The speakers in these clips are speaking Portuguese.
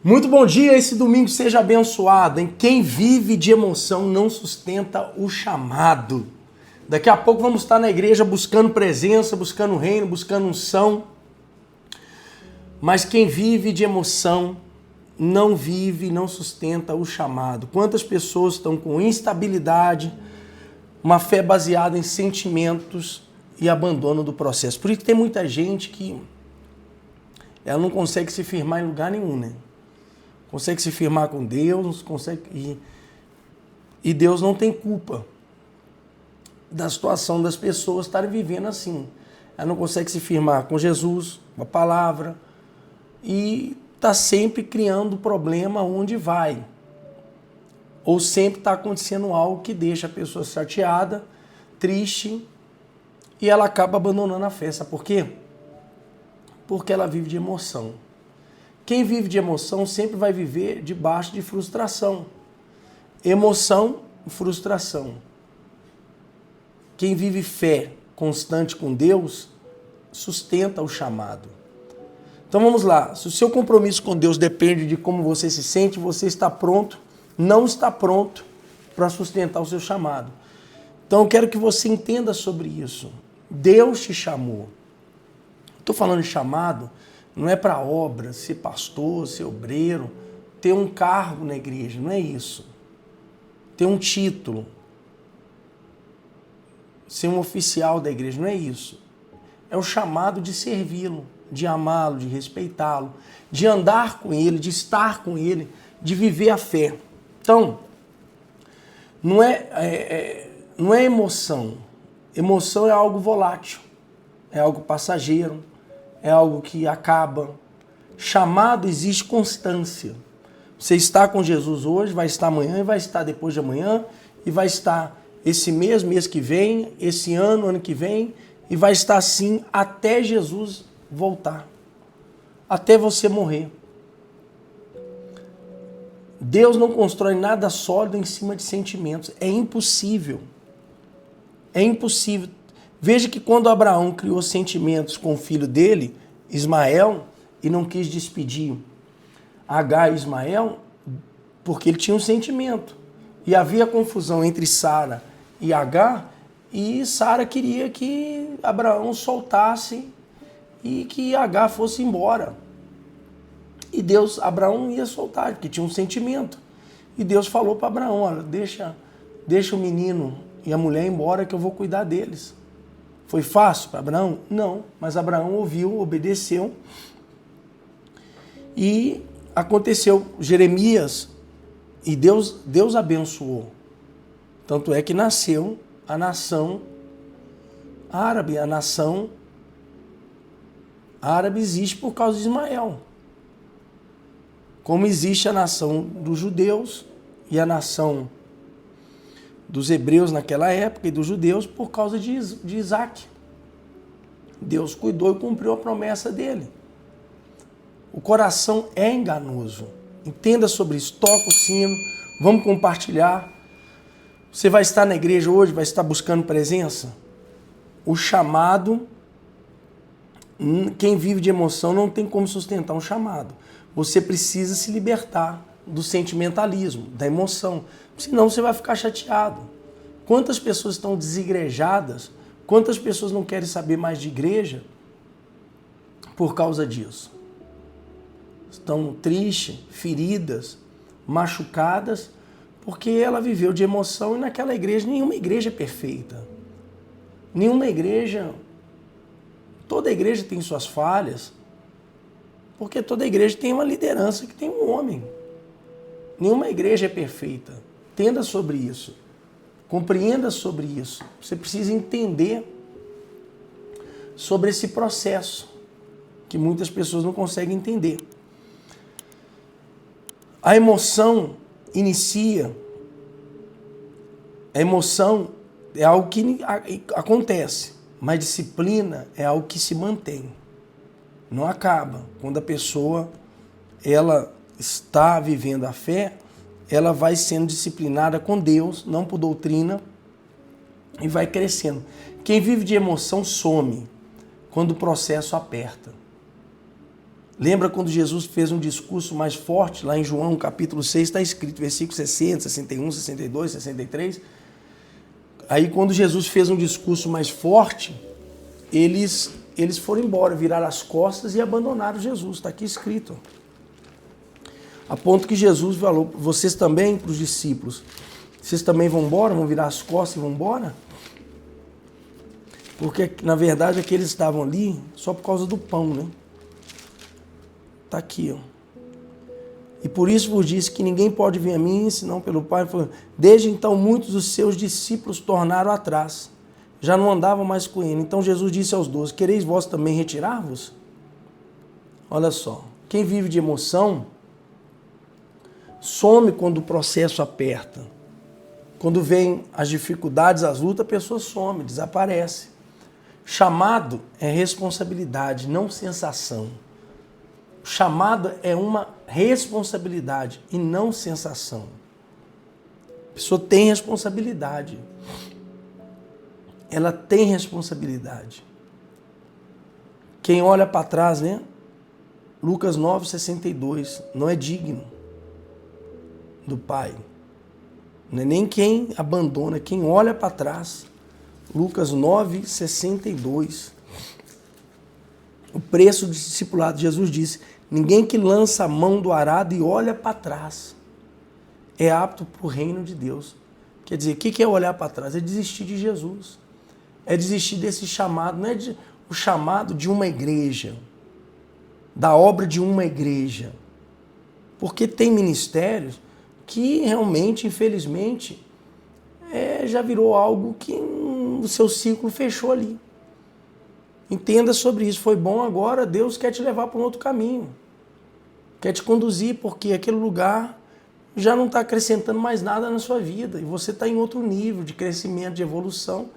Muito bom dia, esse domingo seja abençoado, hein? Quem vive de emoção não sustenta o chamado. Daqui a pouco vamos estar na igreja buscando presença, buscando reino, buscando unção. Mas quem vive de emoção não vive, não sustenta o chamado. Quantas pessoas estão com instabilidade, uma fé baseada em sentimentos e abandono do processo? Por isso que tem muita gente que ela não consegue se firmar em lugar nenhum, né? Consegue se firmar com Deus, consegue e Deus não tem culpa da situação das pessoas estarem vivendo assim. Ela não consegue se firmar com Jesus, com a palavra, e está sempre criando problema onde vai. Ou sempre está acontecendo algo que deixa a pessoa chateada, triste, e ela acaba abandonando a fé. Sabe por quê? Porque ela vive de emoção. Quem vive de emoção sempre vai viver debaixo de frustração. Emoção, frustração. Quem vive fé constante com Deus, sustenta o chamado. Então vamos lá. Se o seu compromisso com Deus depende de como você se sente, você está pronto, não está pronto para sustentar o seu chamado. Então eu quero que você entenda sobre isso. Deus te chamou. Estou falando de chamado, não é para obra, ser pastor, ser obreiro, ter um cargo na igreja, não é isso. Ter um título, ser um oficial da igreja, não é isso. É o chamado de servi-lo, de amá-lo, de respeitá-lo, de andar com ele, de estar com ele, de viver a fé. Então, não é emoção. Emoção é algo volátil, é algo passageiro, é algo que acaba. Chamado existe constância. Você está com Jesus hoje, vai estar amanhã, e vai estar depois de amanhã, e vai estar esse mês que vem, esse ano que vem, e vai estar assim até Jesus voltar, até você morrer. Deus não constrói nada sólido em cima de sentimentos. É impossível. É impossível. Veja que quando Abraão criou sentimentos com o filho dele, Ismael, e não quis despedir Agar e Ismael, porque ele tinha um sentimento. E havia confusão entre Sara e Agar, e Sara queria que Abraão soltasse e que Agar fosse embora. E Abraão ia soltar, porque tinha um sentimento. E Deus falou para Abraão, olha, deixa o menino e a mulher embora que eu vou cuidar deles. Foi fácil para Abraão? Não, mas Abraão ouviu, obedeceu e aconteceu. Jeremias, e Deus abençoou. Tanto é que nasceu a nação árabe. A nação árabe existe por causa de Ismael. Como existe a nação dos judeus e a nação dos hebreus naquela época e dos judeus por causa de Isaac. Deus cuidou e cumpriu a promessa dele. O coração é enganoso. Entenda sobre isso. Toca o sino. Vamos compartilhar. Você vai estar na igreja hoje, vai estar buscando presença? O chamado, quem vive de emoção não tem como sustentar um chamado. Você precisa se libertar do sentimentalismo, da emoção. Senão você vai ficar chateado. Quantas pessoas estão desigrejadas? Quantas pessoas não querem saber mais de igreja por causa disso? Estão tristes, feridas, machucadas, porque ela viveu de emoção e naquela igreja, nenhuma igreja é perfeita. Nenhuma igreja, toda igreja tem suas falhas, porque toda igreja tem uma liderança que tem um homem. Nenhuma igreja é perfeita. Entenda sobre isso. Compreenda sobre isso. Você precisa entender sobre esse processo que muitas pessoas não conseguem entender. A emoção inicia. A emoção é algo que acontece, mas disciplina é algo que se mantém. Não acaba. Quando a pessoa ela está vivendo a fé, ela vai sendo disciplinada com Deus, não por doutrina, e vai crescendo. Quem vive de emoção some quando o processo aperta. Lembra quando Jesus fez um discurso mais forte, lá em João capítulo 6, está escrito, versículos 60, 61, 62, 63. Aí quando Jesus fez um discurso mais forte, eles foram embora, viraram as costas e abandonaram Jesus, está aqui escrito. A ponto que Jesus falou, vocês também, para os discípulos, vocês também vão embora, vão virar as costas e vão embora? Porque, na verdade, aqueles estavam ali só por causa do pão, né? Está aqui, ó. E por isso vos disse que ninguém pode vir a mim, senão pelo Pai. Desde então, muitos dos seus discípulos tornaram atrás. Já não andavam mais com ele. Então Jesus disse aos 12, quereis vós também retirar-vos? Olha só, quem vive de emoção, some quando o processo aperta. Quando vem as dificuldades, as lutas, a pessoa some, desaparece. Chamado é responsabilidade, não sensação. Chamado é uma responsabilidade e não sensação. A pessoa tem responsabilidade. Ela tem responsabilidade. Quem olha para trás, né? Lucas 9,62, não é digno do Pai. Não é nem quem abandona, quem olha para trás. Lucas 9,62. O preço do discipulado, Jesus disse, ninguém que lança a mão do arado e olha para trás é apto para o reino de Deus. Quer dizer, o que é olhar para trás? É desistir de Jesus. É desistir desse chamado, não é o chamado de uma igreja, da obra de uma igreja. Porque tem ministérios que realmente, infelizmente, já virou algo que o seu ciclo fechou ali. Entenda sobre isso. Foi bom agora, Deus quer te levar para um outro caminho. Quer te conduzir, porque aquele lugar já não está acrescentando mais nada na sua vida. E você está em outro nível de crescimento, de evolução.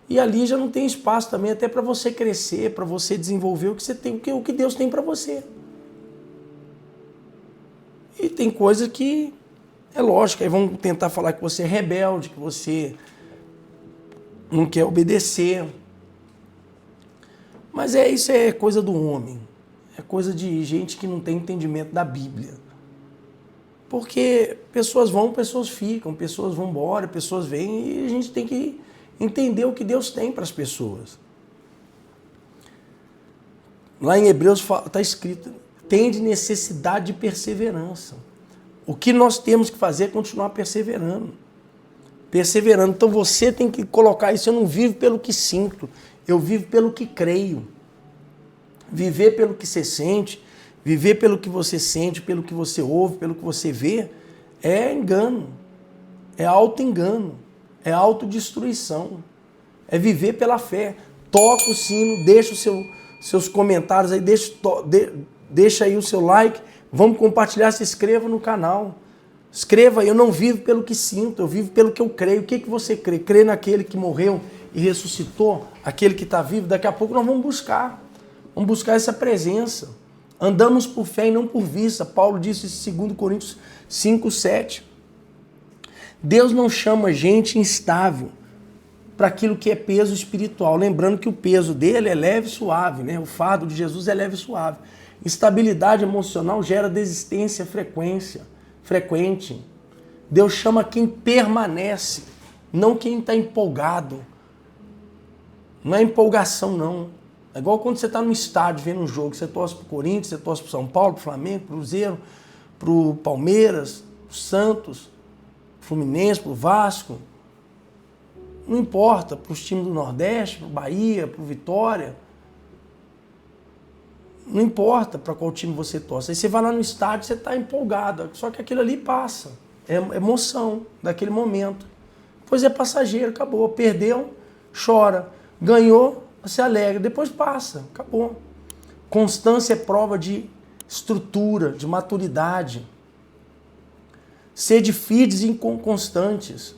E ali já não tem espaço também até para você crescer, para você desenvolver o que você tem, o que Deus tem para você. E tem coisa que é lógico, aí vão tentar falar que você é rebelde, que você não quer obedecer. Mas isso é coisa do homem. É coisa de gente que não tem entendimento da Bíblia. Porque pessoas vão, pessoas ficam, pessoas vão embora, pessoas vêm e a gente tem que entender o que Deus tem para as pessoas. Lá em Hebreus está escrito, tende necessidade de perseverança. O que nós temos que fazer é continuar perseverando. Perseverando. Então você tem que colocar isso, eu não vivo pelo que sinto, eu vivo pelo que creio. Viver pelo que você sente, viver pelo que você sente, pelo que você ouve, pelo que você vê, é engano, é auto-engano, é autodestruição, é viver pela fé. Toca o sino, deixa os seus comentários aí, deixa aí o seu like, vamos compartilhar, se inscreva no canal. Escreva aí, eu não vivo pelo que sinto, eu vivo pelo que eu creio. O que você crê? Crê naquele que morreu e ressuscitou, aquele que está vivo? Daqui a pouco nós vamos buscar essa presença. Andamos por fé e não por vista. Paulo disse isso em 2 Coríntios 5:7. Deus não chama gente instável para aquilo que é peso espiritual. Lembrando que o peso dele é leve e suave, né? O fardo de Jesus é leve e suave. Estabilidade emocional gera desistência frequente. Deus chama quem permanece, não quem está empolgado. Não é empolgação, não. É igual quando você está no estádio vendo um jogo, você torce para o Corinthians, você torce para o São Paulo, para o Flamengo, para o Cruzeiro, para o Palmeiras, para o Santos, para o Fluminense, para o Vasco. Não importa, para os times do Nordeste, para o Bahia, para o Vitória. Não importa para qual time você torce. Aí você vai lá no estádio, você está empolgado, só que aquilo ali passa. É emoção daquele momento. Depois é passageiro, acabou. Perdeu, chora. Ganhou, você alegra. Depois passa, acabou. Constância é prova de estrutura, de maturidade. Sede firmes e inconstantes.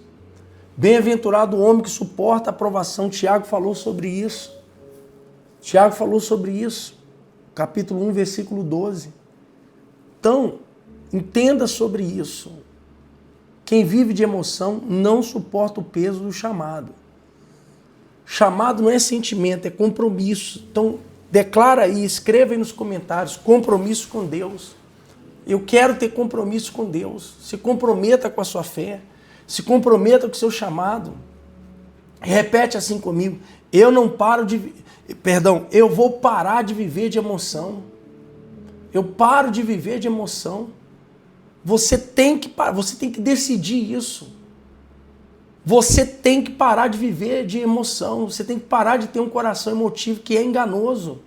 Bem-aventurado o homem que suporta a provação. Tiago falou sobre isso. Capítulo 1, versículo 12. Então, entenda sobre isso. Quem vive de emoção não suporta o peso do chamado. Chamado não é sentimento, é compromisso. Então, Declara aí, escreva aí nos comentários, compromisso com Deus. Eu quero ter compromisso com Deus. Se comprometa com a sua fé. Se comprometa com o seu chamado. Repete assim comigo. Eu vou parar de viver de emoção. Eu paro de viver de emoção. Você tem que decidir isso. Você tem que parar de viver de emoção. Você tem que parar de ter um coração emotivo que é enganoso.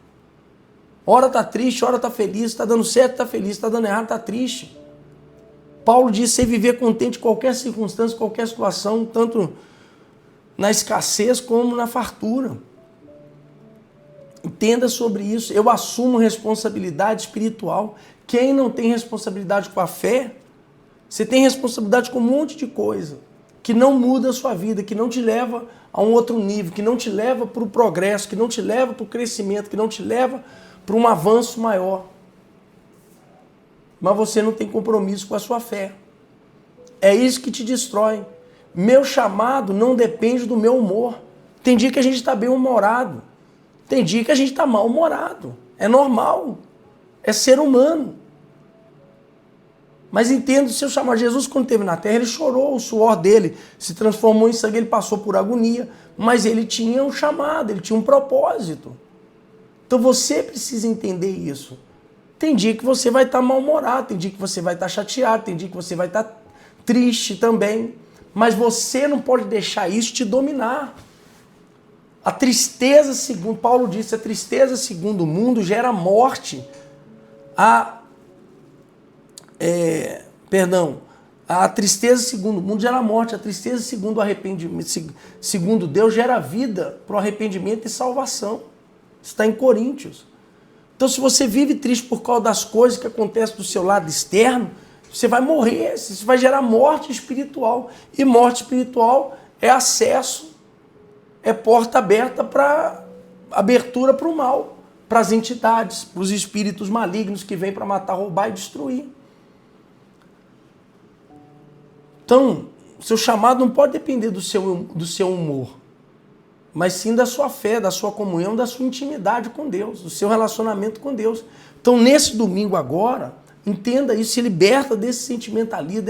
Ora tá triste, ora tá feliz. Tá dando certo, tá feliz. Tá dando errado, tá triste. Paulo diz: você viver contente em qualquer circunstância, qualquer situação, tanto na escassez como na fartura. Entenda sobre isso. Eu assumo responsabilidade espiritual. Quem não tem responsabilidade com a fé, você tem responsabilidade com um monte de coisa que não muda a sua vida, que não te leva a um outro nível, que não te leva para o progresso, que não te leva para o crescimento, que não te leva para um avanço maior. Mas você não tem compromisso com a sua fé. É isso que te destrói. Meu chamado não depende do meu humor. Tem dia que a gente está bem-humorado. Tem dia que a gente está mal-humorado. É normal. É ser humano. Mas entenda o seu chamado. Jesus, quando esteve na terra, ele chorou. O suor dele se transformou em sangue. Ele passou por agonia. Mas ele tinha um chamado. Ele tinha um propósito. Então você precisa entender isso. Tem dia que você vai estar mal-humorado. Tem dia que você vai estar chateado. Tem dia que você vai estar triste também. Mas você não pode deixar isso te dominar. A tristeza, segundo Paulo disse, a tristeza segundo o mundo gera morte. A tristeza segundo o mundo gera morte. A tristeza segundo o arrependimento, segundo Deus, gera vida para o arrependimento e salvação. Está em Coríntios. Então, se você vive triste por causa das coisas que acontecem do seu lado externo, você vai morrer, isso vai gerar morte espiritual. E morte espiritual é acesso, é porta aberta para abertura para o mal, para as entidades, para os espíritos malignos que vêm para matar, roubar e destruir. Então, seu chamado não pode depender do seu humor, mas sim da sua fé, da sua comunhão, da sua intimidade com Deus, do seu relacionamento com Deus. Então, nesse domingo agora, entenda isso, se liberta desse sentimentalismo,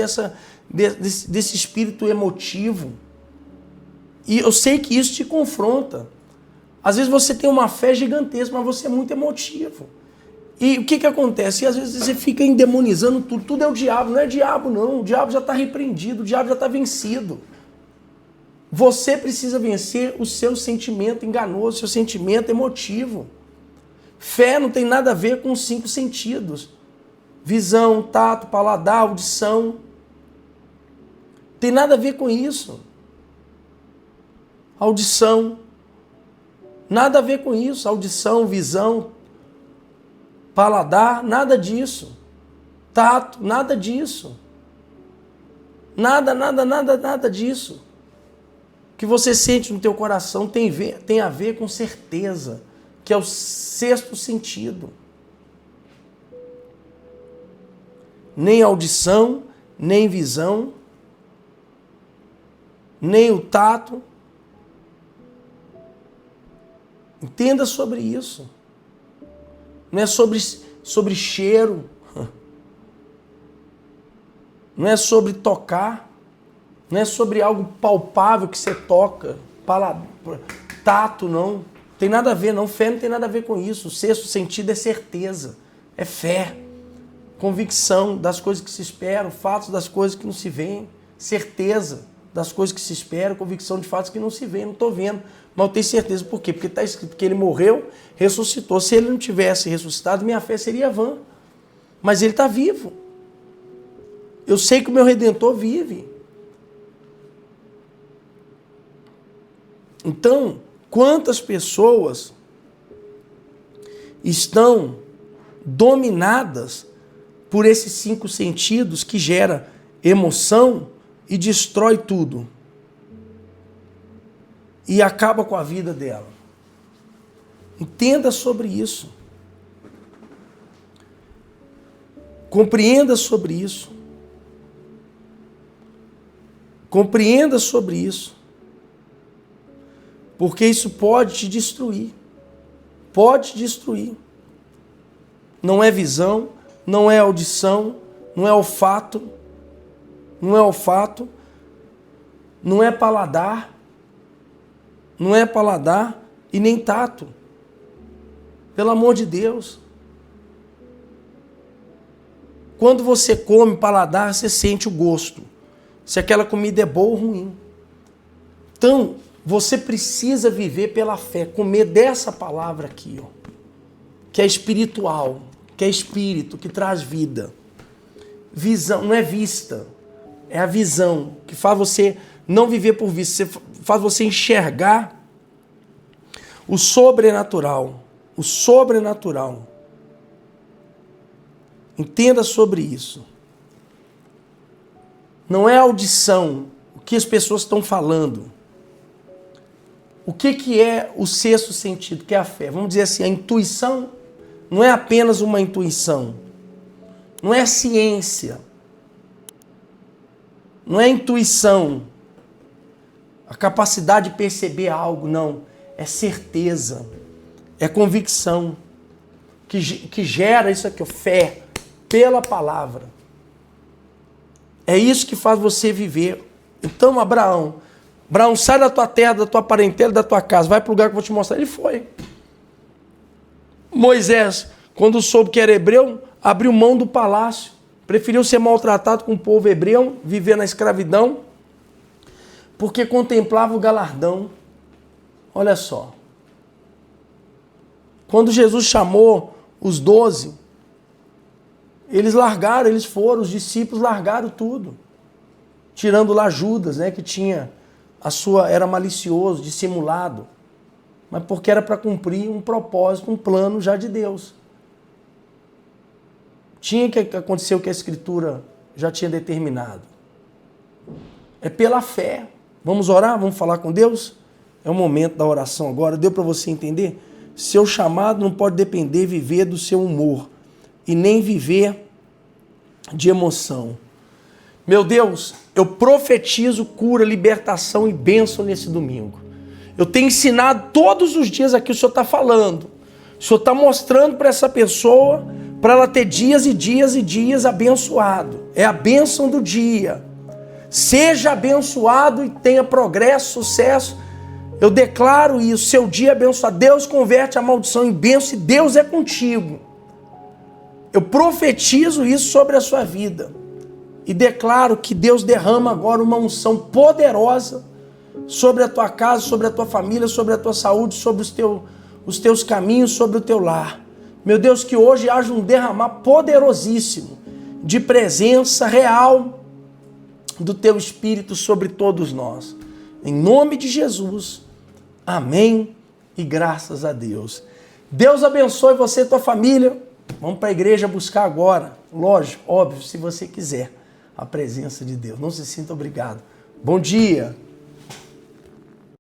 desse espírito emotivo. E eu sei que isso te confronta. Às vezes você tem uma fé gigantesca, mas você é muito emotivo. E o que acontece? E às vezes você fica endemonizando tudo. Tudo é o diabo. Não é diabo, não. O diabo já está repreendido. O diabo já está vencido. Você precisa vencer o seu sentimento enganoso, o seu sentimento emotivo. Fé não tem nada a ver com os 5 sentidos. Visão, tato, paladar, audição. Tem nada a ver com isso. Audição. Nada a ver com isso. Audição, visão, paladar, nada disso. Tato, nada disso. Nada disso. O que você sente no teu coração tem a ver com certeza, que é o 6º sentido. Nem audição, nem visão, nem o tato. Entenda sobre isso. Não é sobre cheiro. Não é sobre tocar. Não é sobre algo palpável que você toca. Tato, não. Tem nada a ver, não. Fé não tem nada a ver com isso. O 6º sentido é certeza. É fé. Convicção das coisas que se esperam. Fatos das coisas que não se veem. Certeza das coisas que se esperam. Convicção de fatos que não se veem. Não estou vendo. Mas eu tenho certeza. Por quê? Porque está escrito que ele morreu, ressuscitou. Se ele não tivesse ressuscitado, minha fé seria vã. Mas ele está vivo. Eu sei que o meu Redentor vive. Então, quantas pessoas estão dominadas por esses 5 sentidos que gera emoção e destrói tudo? E acaba com a vida dela. Entenda sobre isso. Compreenda sobre isso. Compreenda sobre isso. Porque isso pode te destruir. Pode destruir. Não é visão, não é audição, não é olfato, não é paladar e nem tato. Pelo amor de Deus. Quando você come paladar, você sente o gosto. Se aquela comida é boa ou ruim. Então, você precisa viver pela fé, comer dessa palavra aqui, ó, que é espiritual, que é espírito, que traz vida. Visão, não é vista, é a visão, que faz você não viver por vista, faz você enxergar o sobrenatural. O sobrenatural. Entenda sobre isso. Não é audição, o que as pessoas estão falando. O que é o sexto sentido, que é a fé? Vamos dizer assim, a intuição não é apenas uma intuição. Não é ciência. Não é intuição. A capacidade de perceber algo, não. É certeza. É convicção. Que gera isso aqui, fé, pela palavra. É isso que faz você viver. Então, Abraão, sai da tua terra, da tua parentela, da tua casa, vai para o lugar que eu vou te mostrar. Ele foi. Moisés, quando soube que era hebreu, abriu mão do palácio. Preferiu ser maltratado com o povo hebreu, viver na escravidão, porque contemplava o galardão. Olha só. Quando Jesus chamou os 12, eles largaram, eles foram, os discípulos largaram tudo. Tirando lá Judas, né, que tinha era malicioso, dissimulado, mas porque era para cumprir um propósito, um plano já de Deus. Tinha que acontecer o que a Escritura já tinha determinado. É pela fé. Vamos orar? Vamos falar com Deus? É o momento da oração agora. Deu para você entender? Seu chamado não pode depender, viver do seu humor e nem viver de emoção. Meu Deus, eu profetizo cura, libertação e bênção nesse domingo. Eu tenho ensinado todos os dias aqui, o Senhor está falando. O Senhor está mostrando para essa pessoa, para ela ter dias e dias e dias abençoado. É a bênção do dia. Seja abençoado e tenha progresso, sucesso. Eu declaro isso, seu dia é abençoado. Deus converte a maldição em bênção e Deus é contigo. Eu profetizo isso sobre a sua vida. E declaro que Deus derrama agora uma unção poderosa sobre a tua casa, sobre a tua família, sobre a tua saúde, sobre os teus caminhos, sobre o teu lar. Meu Deus, que hoje haja um derramar poderosíssimo de presença real do teu Espírito sobre todos nós. Em nome de Jesus. Amém e graças a Deus. Deus abençoe você e tua família. Vamos para a igreja buscar agora. Lógico, óbvio, se você quiser a presença de Deus. Não se sinta obrigado. Bom dia.